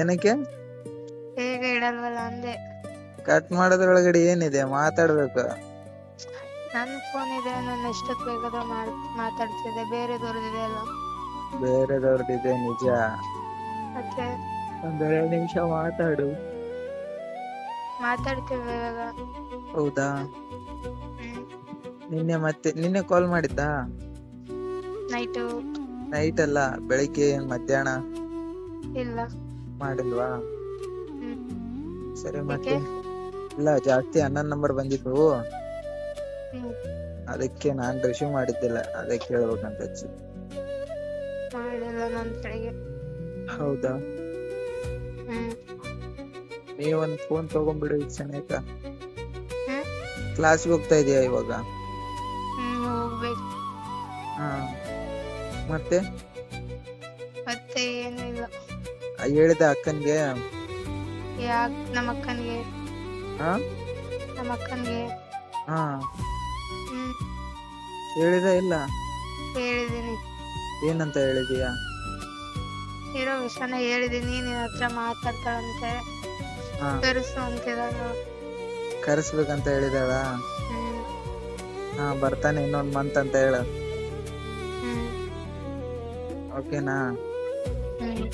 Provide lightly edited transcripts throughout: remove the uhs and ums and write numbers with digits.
ಏನಕ್ಕೆ ಬೇಗ ಇಡಲ್ವಲ್ಲ ಅಂದೆ. ಕಟ್ ಮಾಡೋದ್ರೊಳಗಡೆ ಏನಿದೆ, ಮಾತಾಡ್ಬೇಕು. ನನ್ನ ಫೋನ್ ಇದೆ, ನಾನು ಎಷ್ಟೊತ್ತು ಬೇಕಾದ್ರೂ ಮಾತಾಡ್ತಿದ್ದೆ. ಬೇರೆದವ್ರದಿದೆ ಅಲ್ಲ. ಬೇರೆದವ್ರದ್ದಿದೆ ನಿಜ. ಮತ್ತೆ ಒಂದೆರಡು ನಿಮಿಷ ಮಾತಾಡು. ಮಾತಾಡ್ತೇವೆ ಇವಾಗ. ಹೌದಾ? ಹ್ಮ್. ನಿನ್ನೆ ಕಾಲ್ ಮಾಡಿದ್ದಾ? ನೈಟು. ನೈಟ್ ಅಲ್ಲ, ಬೆಳಿಗ್ಗೆ ಮಧ್ಯಾಹ್ನ ಇಲ್ಲ. ಮಾಡಿಲ್ವಾ? ಹ್ಮ್. ಸರಿ, ಯಾಕೆ? ಮತ್ತೆ ಇಲ್ಲ, ಜಾಸ್ತಿ ಅಣ್ಣನ್ ನಂಬರ್ ಬಂದಿತ್ತು. ಹ್ಮ್. ಅದಕ್ಕೆ ನಾನ್ ರಿಸೀವ್ ಮಾಡಿದ್ದಿಲ್ಲ, ಅದಕ್ಕೆ ಹೇಳ್ಬೇಕಂತ ಹಚ್ಚಿ. ಮಾಡಿಲ್ಲ ನನ್ ಕಡೆಗೆ. ಹೌದಾ? ಹ್ಮ್. ನೀವೊಂದ್ ಫೋನ್ ತಗೊಂಡ್ಬಿಡು ಈಗ ಸನೇಕ. ಹ್ಮ್. ಕ್ಲಾಸ್ಗೆ ಹೋಗ್ತಾ ಇದೀಯಾ ಇವಾಗ? ಹೋಗ್ಬೇಕು. ಹಾ, ಮತ್ತೆ ಏನು ಇಲ್ಲ. ಹೇಳಿದ ಅಕ್ಕನ್ಗೆ? ನಮ್ಮ ಅಕ್ಕನ್ಗೆ. ಹಾ, ನಮ್ಮ ಅಕ್ಕನ್ಗೆ. ಹಾ, ಹ್ಮ್. ಹೇಳಿದ ಇಲ್ಲ? ಹೇಳಿದೀನಿ. ಏನಂತ ಹೇಳಿದೀಯಾ? ಇರೋ ವಿಷಯನ ಹೇಳಿದೀನಿ. ನಿನ್ನ ಹತ್ರ ಮಾತಾಡ್ತಾಳಂತೆ. ಹಾ, ಕರೆಸು ಅಂತಿದಾಳ. ಕರೆಸ್ಬೇಕಂತ ಹೇಳಿದಾಳ? ಹ್ಮ್. ಹಾ, ಬರ್ತಾನೆ ಇನ್ನೊಂದ್ ಮಂತ್ ಅಂತ ಹೇಳು. ಹ್ಮ್. ಓಕೆನಾ? ಹ್ಮ್.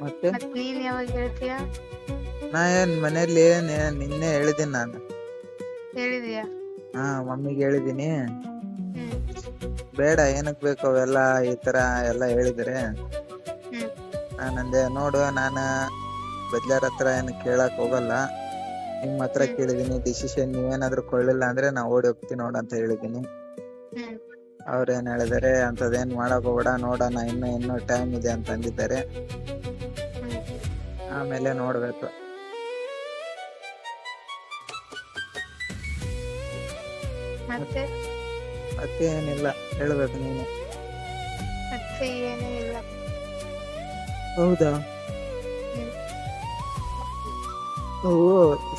ಮತ್ತೆ ಮತ್ ನೀನ್ ಯಾವಾಗ ಹೇಳ್ತೀಯ? ನಾ ಮನೇಲಿ ನಿನ್ನೆ ಹೇಳಿದ್ದೀನಿ ನಾನು. ಹೇಳಿದೀಯ? ಹಾ, ಮಮ್ಮಿಗೆ ಹೇಳಿದೀನಿ. ಹ್ಮ್. ಬೇಡ, ಏನಕ್ ಬೇಕು ಅವೆಲ್ಲಾ, ಈ ತರ ಎಲ್ಲಾ ಹೇಳಿದ್ರೆ. ಹ್ಮ್. ನಾನಂದೆ, ನೋಡು, ನಾನ ಬದ್ಲಾರ್ ಹತ್ರ ಏನ್ ಕೇಳಕ್ ಹೋಗಲ್ಲ. ನಿಮ್ ಹತ್ರ ಹ್ಮ್. ಕೇಳಿದೀನಿ. ಡಿಸಿಷನ್ ನೀವೇನಾದ್ರು ಕೊಳ್ಳಿಲ್ಲ ಅಂದ್ರೆ ನಾ ಓಡಿ ಹೋಗ್ತೀನಿ ನೋಡ ಅಂತ ಹೇಳಿದೀನಿ. ಹ್ಮ್. ಅವ್ರ ಏನ್ ಹೇಳಿದಾರೆ, ಅಂತದೇನ್ ಮಾಡಕ್ ಹೋಗ್ಬೇಡ, ನೋಡೋಣ, ಇನ್ನು ಟೈಮ್ ಇದೆ ಅಂತ ಅಂದಿದ್ದಾರೆ. ಹ್ಮ್. ಆಮೇಲೆ ನೋಡ್ಬೇಕು. ಮತ್ತೆ ಏನಿಲ್ಲ, ಹೇಳ್ಬೇಕು ನೀನು. ಮತ್ತೆ ಏನೂ ಇಲ್ಲ. ಹೌದಾ? ಹ್ಮ್.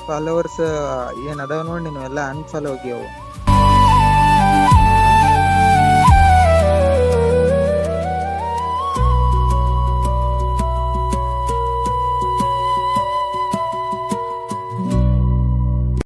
ಫಾಲೋವರ್ಸ್ ಏನ್ ಅದಾವ ನೋಡಿ, ನೀನು ಎಲ್ಲಾ ಅನ್ಫಾಲೋ ಹೋಗ್ಯವು.